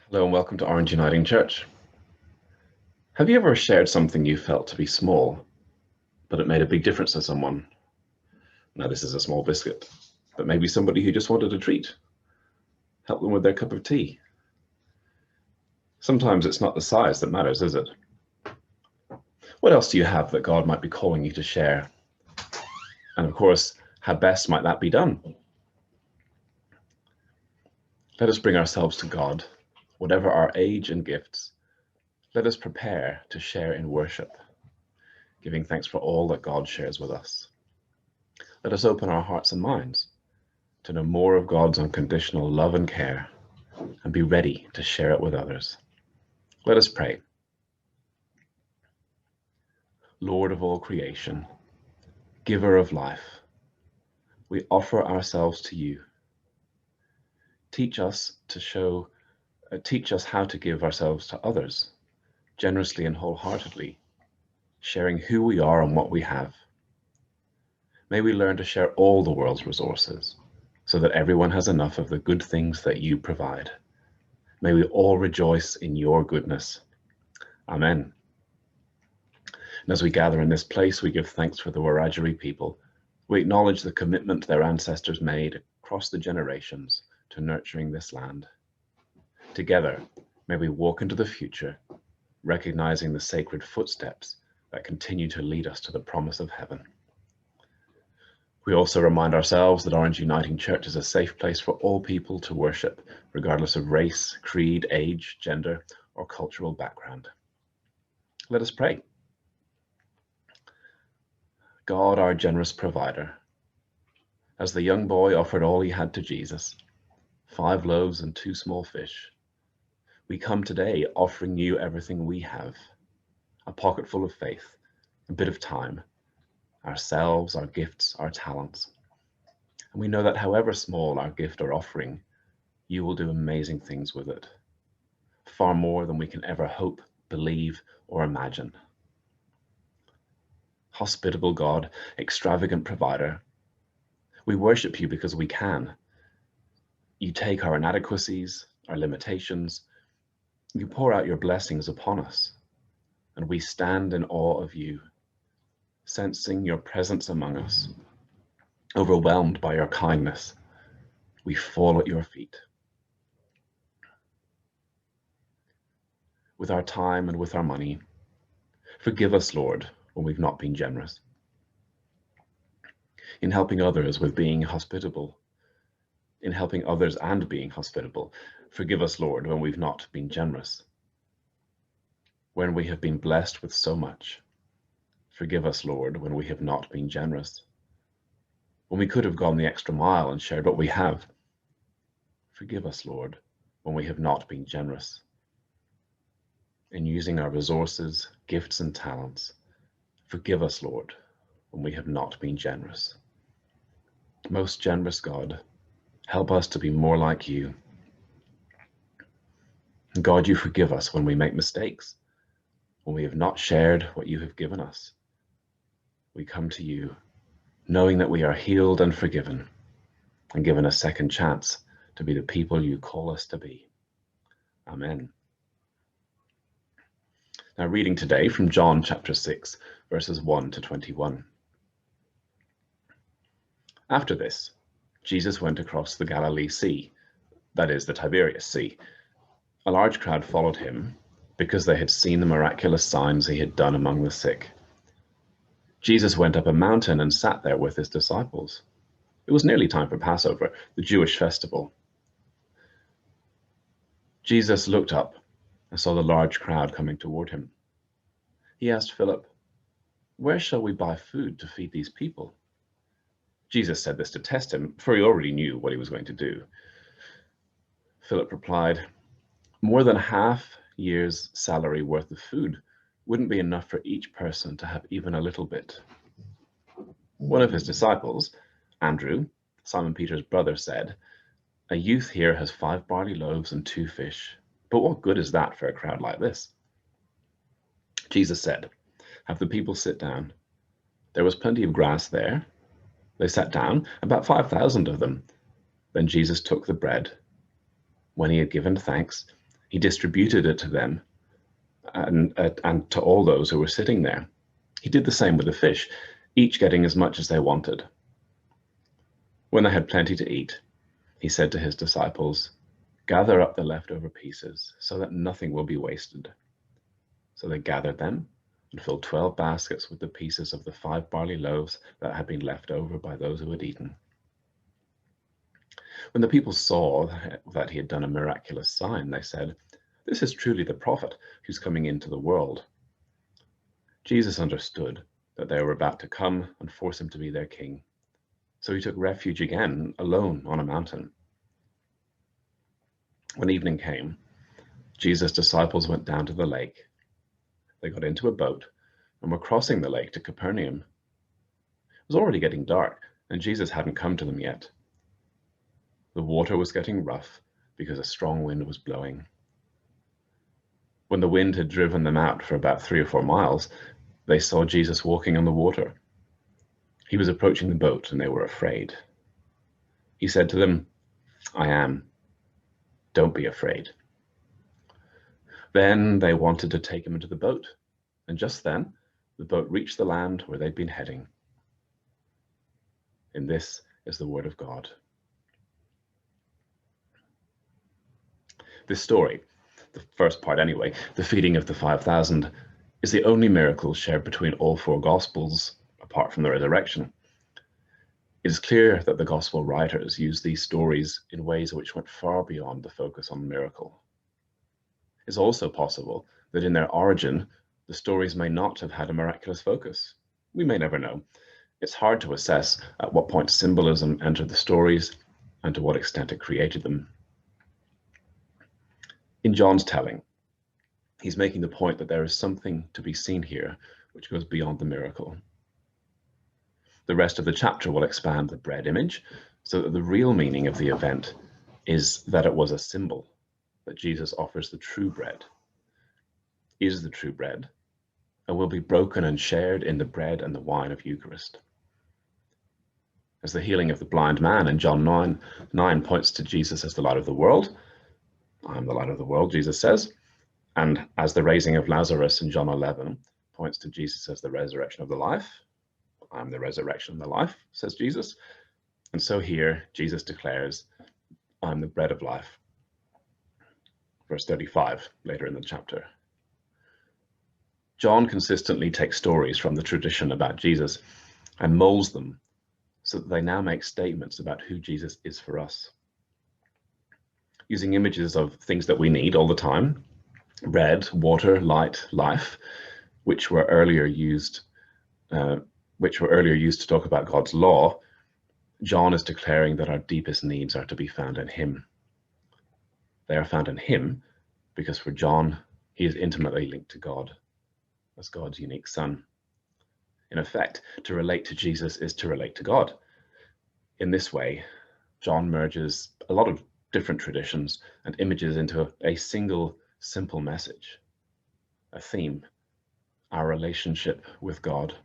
Hello and welcome to Orange Uniting Church. Have you ever shared something you felt to be small, but it made a big difference to someone? Now, this is a small biscuit, but maybe somebody who just wanted a treat. Help them with their cup of tea. Sometimes it's not the size that matters, is it? What else do you have that God might be calling you to share? And of course, how best might that be done? Let us bring ourselves to God, whatever our age and gifts. Let us prepare to share in worship, giving thanks for all that God shares with us. Let us open our hearts and minds to know more of God's unconditional love and care and be ready to share it with others. Let us pray. Lord of all creation, giver of life, we offer ourselves to you. Teach us how to give ourselves to others, generously and wholeheartedly, sharing who we are and what we have. May we learn to share all the world's resources so that everyone has enough of the good things that you provide. May we all rejoice in your goodness. Amen. And as we gather in this place, we give thanks for the Wiradjuri people. We acknowledge the commitment their ancestors made across the generations to nurturing this land. Together, may we walk into the future, recognizing the sacred footsteps that continue to lead us to the promise of heaven. We also remind ourselves that Orange Uniting Church is a safe place for all people to worship, regardless of race, creed, age, gender, or cultural background. Let us pray. God, our generous provider, as the young boy offered all he had to Jesus, 5 loaves and 2 small fish, we come today offering you everything we have, a pocket full of faith, a bit of time, ourselves, our gifts, our talents. And we know that however small our gift or offering, you will do amazing things with it, far more than we can ever hope, believe, or imagine. Hospitable God, extravagant provider, we worship you because we can. You take our inadequacies, our limitations, you pour out your blessings upon us, and we stand in awe of you, sensing your presence among us. Overwhelmed by your kindness, we fall at your feet. With our time and with our money, forgive us, Lord, when we've not been generous. In helping others with being hospitable, in helping others and being hospitable, forgive us, Lord, when we've not been generous. When we have been blessed with so much, forgive us, Lord, when we have not been generous. When we could have gone the extra mile and shared what we have, forgive us, Lord, when we have not been generous. In using our resources, gifts, and talents, forgive us, Lord, when we have not been generous. Most generous God, help us to be more like you. God, you forgive us when we make mistakes, when we have not shared what you have given us. We come to you, knowing that we are healed and forgiven, and given a second chance to be the people you call us to be. Amen. Now, reading today from John chapter 6, verses 1 to 21. After this, Jesus went across the Galilee Sea, that is, the Tiberias Sea. A large crowd followed him because they had seen the miraculous signs he had done among the sick. Jesus went up a mountain and sat there with his disciples. It was nearly time for Passover, the Jewish festival. Jesus looked up and saw the large crowd coming toward him. He asked Philip, "Where shall we buy food to feed these people?" Jesus said this to test him, for he already knew what he was going to do. Philip replied, "More than half year's salary worth of food wouldn't be enough for each person to have even a little bit." One of his disciples, Andrew, Simon Peter's brother, said, "A youth here has 5 barley loaves and 2 fish, but what good is that for a crowd like this?" Jesus said, "Have the people sit down." There was plenty of grass there. They sat down, about 5,000 of them. Then Jesus took the bread. When he had given thanks, He distributed it to them and to all those who were sitting there. He did the same with the fish, each getting as much as they wanted. When they had plenty to eat, he said to his disciples, "Gather up the leftover pieces so that nothing will be wasted." So they gathered them and filled 12 baskets with the pieces of the 5 barley loaves that had been left over by those who had eaten. When the people saw that he had done a miraculous sign, they said, "This is truly the prophet who's coming into the world." Jesus understood that they were about to come and force him to be their king. So he took refuge again, alone on a mountain. When evening came, Jesus' disciples went down to the lake. They got into a boat and were crossing the lake to Capernaum. It was already getting dark, and Jesus hadn't come to them yet. The water was getting rough because a strong wind was blowing. When the wind had driven them out for about 3 or 4 miles, they saw Jesus walking on the water. He was approaching the boat, and they were afraid. He said to them, "I am. Don't be afraid." Then they wanted to take him into the boat, and just then the boat reached the land where they'd been heading. And this is the word of God. This story, the first part anyway, the feeding of the 5,000, is the only miracle shared between all 4 Gospels, apart from the resurrection. It is clear that the Gospel writers used these stories in ways which went far beyond the focus on the miracle. It's also possible that in their origin, the stories may not have had a miraculous focus. We may never know. It's hard to assess at what point symbolism entered the stories and to what extent it created them. In John's telling, he's making the point that there is something to be seen here which goes beyond the miracle. The rest of the chapter will expand the bread image so that the real meaning of the event is that it was a symbol, that Jesus offers the true bread, is the true bread, and will be broken and shared in the bread and the wine of Eucharist. As the healing of the blind man in John 9 points to Jesus as the light of the world, "I am the light of the world," Jesus says, and as the raising of Lazarus in John 11 points to Jesus as the resurrection of the life, "I am the resurrection and the life," says Jesus. And so here, Jesus declares, "I am the bread of life." Verse 35, later in the chapter. John consistently takes stories from the tradition about Jesus and molds them so that they now make statements about who Jesus is for us. Using images of things that we need all the time, bread, water, light, life, which were earlier used to talk about God's law, John is declaring that our deepest needs are to be found in him. They are found in him because for John, he is intimately linked to God as God's unique son. In effect, to relate to Jesus is to relate to God. In this way, John merges a lot of different traditions and images into a single, simple message, a theme, our relationship with God.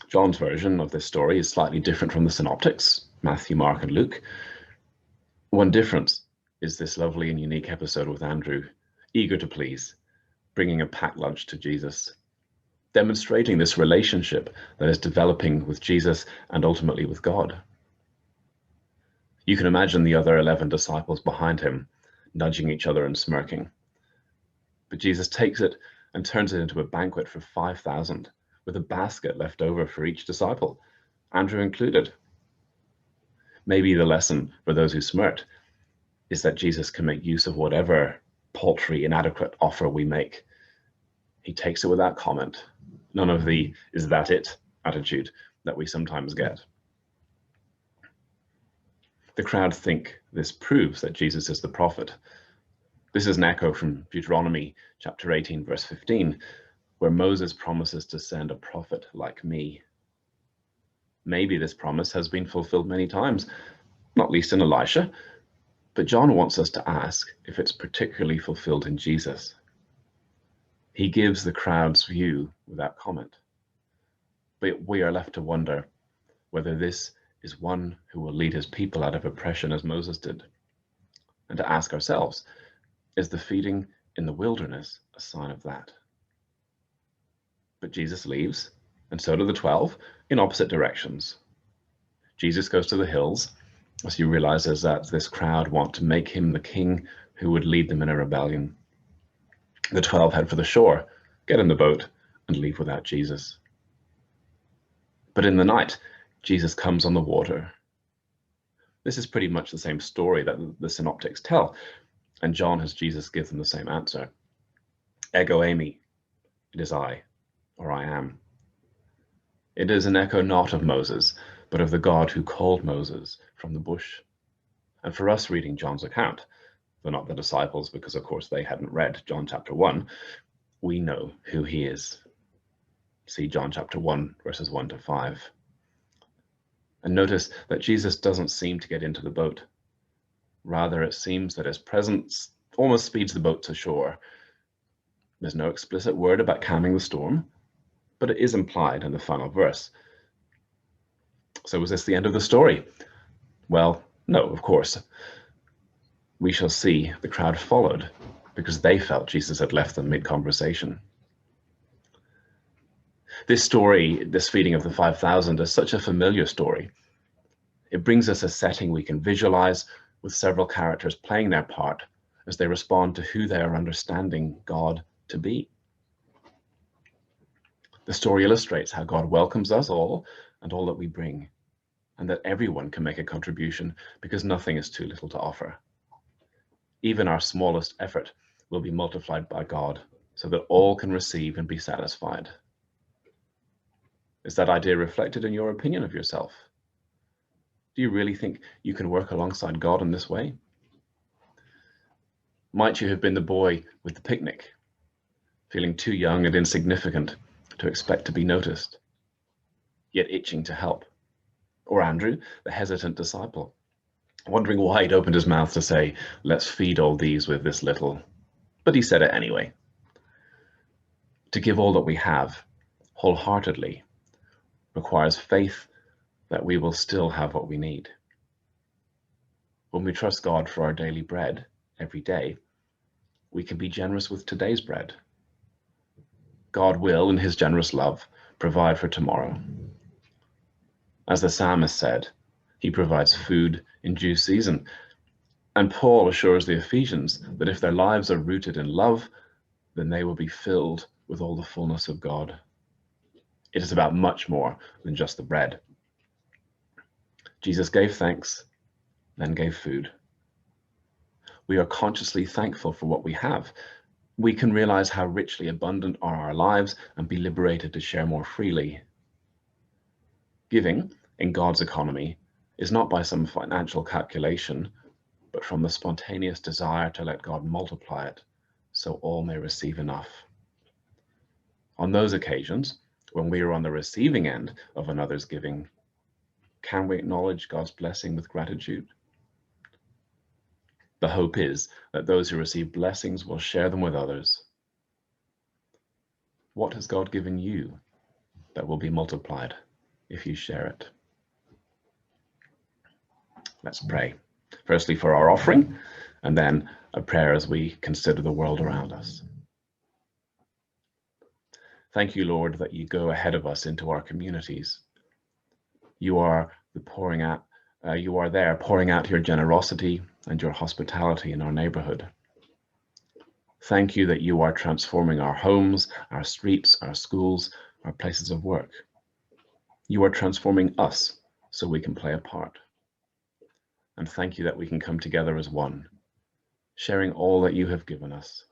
John's version of this story is slightly different from the synoptics, Matthew, Mark, and Luke. One difference is this lovely and unique episode with Andrew, eager to please, bringing a packed lunch to Jesus, demonstrating this relationship that is developing with Jesus and ultimately with God. You can imagine the other 11 disciples behind him, nudging each other and smirking. But Jesus takes it and turns it into a banquet for 5,000, with a basket left over for each disciple, Andrew included. Maybe the lesson for those who smirked is that Jesus can make use of whatever paltry, inadequate offer we make. He takes it without comment. None of the "is that it" attitude that we sometimes get. The crowd think this proves that Jesus is the prophet. This is an echo from Deuteronomy chapter 18, verse 15, where Moses promises to send a prophet like me. Maybe this promise has been fulfilled many times, not least in Elisha, but John wants us to ask if it's particularly fulfilled in Jesus. He gives the crowd's view without comment, but we are left to wonder whether this is one who will lead his people out of oppression as Moses did. and to ask ourselves, is the feeding in the wilderness a sign of that? But Jesus leaves, and so do the 12, in opposite directions. Jesus goes to the hills, as he realizes that this crowd want to make him the king who would lead them in a rebellion. The 12 head for the shore, get in the boat, and leave without Jesus. But in the night, Jesus comes on the water. This is pretty much the same story that the synoptics tell, and John has Jesus give them the same answer. Ego eimi, it is I, or I am. It is an echo not of Moses, but of the God who called Moses from the bush. And for us reading John's account, though not the disciples, because of course they hadn't read John chapter 1, we know who he is. See John chapter 1, verses 1 to 5. And notice that Jesus doesn't seem to get into the boat. Rather, it seems that his presence almost speeds the boat to shore. There's no explicit word about calming the storm, but it is implied in the final verse. So was this the end of the story? Well, no, of course. We shall see the crowd followed because they felt Jesus had left them mid-conversation. This story, this feeding of the 5,000, is such a familiar story. It brings us a setting we can visualize with several characters playing their part as they respond to who they are understanding God to be. The story illustrates how God welcomes us all and all that we bring, and that everyone can make a contribution because nothing is too little to offer. Even our smallest effort will be multiplied by God so that all can receive and be satisfied. Is that idea reflected in your opinion of yourself? Do you really think you can work alongside God in this way? Might you have been the boy with the picnic, feeling too young and insignificant to expect to be noticed, yet itching to help? Or Andrew, the hesitant disciple, wondering why he'd opened his mouth to say, let's feed all these with this little, but he said it anyway. To give all that we have, wholeheartedly, requires faith that we will still have what we need. When we trust God for our daily bread every day, we can be generous with today's bread. God will, in his generous love, provide for tomorrow. As the psalmist said, he provides food in due season. And Paul assures the Ephesians that if their lives are rooted in love, then they will be filled with all the fullness of God. It is about much more than just the bread. Jesus gave thanks, then gave food. We are consciously thankful for what we have. We can realize how richly abundant are our lives and be liberated to share more freely. Giving, in God's economy, is not by some financial calculation, but from the spontaneous desire to let God multiply it so all may receive enough. On those occasions, when we are on the receiving end of another's giving, can we acknowledge God's blessing with gratitude? The hope is that those who receive blessings will share them with others. What has God given you that will be multiplied if you share it? Let's pray. Firstly for our offering, and then a prayer as we consider the world around us. Thank you, Lord, that you go ahead of us into our communities. You are there pouring out your generosity and your hospitality in our neighborhood. Thank you that you are transforming our homes, our streets, our schools, our places of work. You are transforming us so we can play a part. And thank you that we can come together as one, sharing all that you have given us.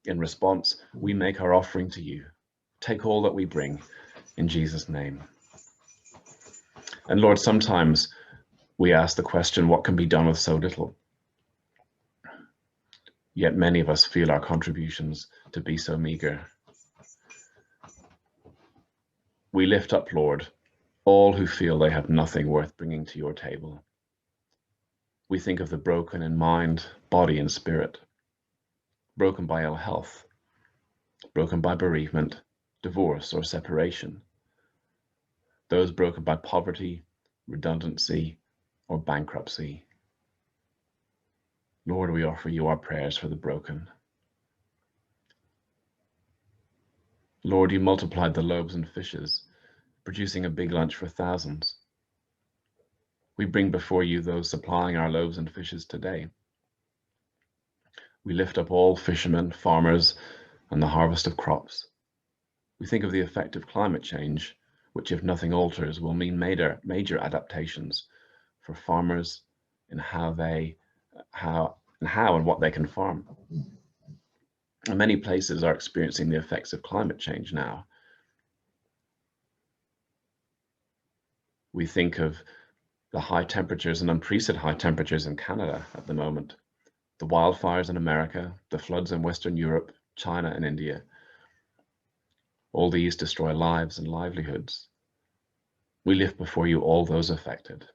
In response, we make our offering to you. Take all that we bring in Jesus' name. And Lord, sometimes we ask the question, what can be done with so little? Yet many of us feel our contributions to be so meager. We lift up, Lord, all who feel they have nothing worth bringing to your table. We think of the broken in mind, body, and spirit, broken by ill health, broken by bereavement, divorce, or separation, those broken by poverty, redundancy, or bankruptcy. Lord, we offer you our prayers for the broken. Lord, you multiplied the loaves and fishes, producing a big lunch for thousands. We bring before you those supplying our loaves and fishes today. We lift up all fishermen, farmers, and the harvest of crops. We think of the effect of climate change, which, if nothing alters, will mean major adaptations for farmers in how and what they can farm. And many places are experiencing the effects of climate change now. We think of the high temperatures and unprecedented high temperatures in Canada at the moment, the wildfires in America, the floods in Western Europe, China, and India. All these destroy lives and livelihoods. We lift before you all those affected.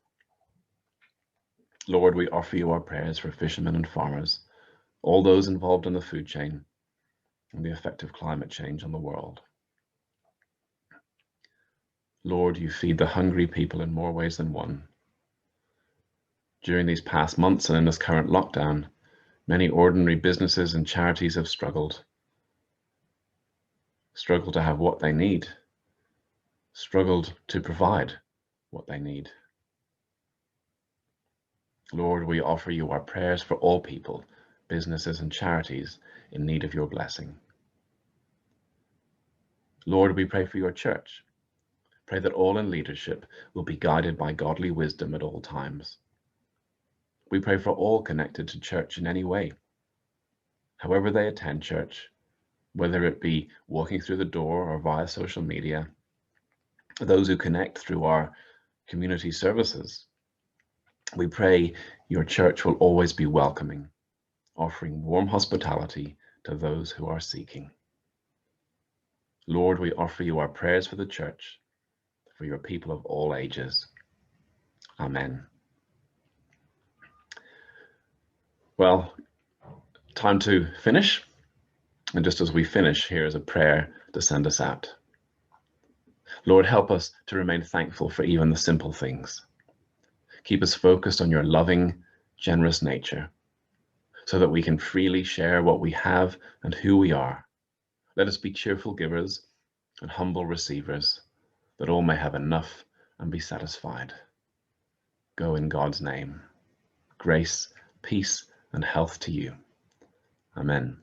Lord, we offer you our prayers for fishermen and farmers, all those involved in the food chain, and the effect of climate change on the world. Lord, you feed the hungry people in more ways than one. During these past months and in this current lockdown, many ordinary businesses and charities have struggled to have what they need, struggled to provide what they need. Lord, we offer you our prayers for all people, businesses and charities in need of your blessing. Lord, we pray for your church. Pray that all in leadership will be guided by godly wisdom at all times. We pray for all connected to church in any way, however they attend church, whether it be walking through the door or via social media, those who connect through our community services. We pray your church will always be welcoming, offering warm hospitality to those who are seeking. Lord, we offer you our prayers for the church, for your people of all ages. Amen. Well, time to finish. And just as we finish, here is a prayer to send us out. Lord, help us to remain thankful for even the simple things. Keep us focused on your loving, generous nature, so that we can freely share what we have and who we are. Let us be cheerful givers and humble receivers, that all may have enough and be satisfied. Go in God's name. Grace, peace, and health to you. Amen.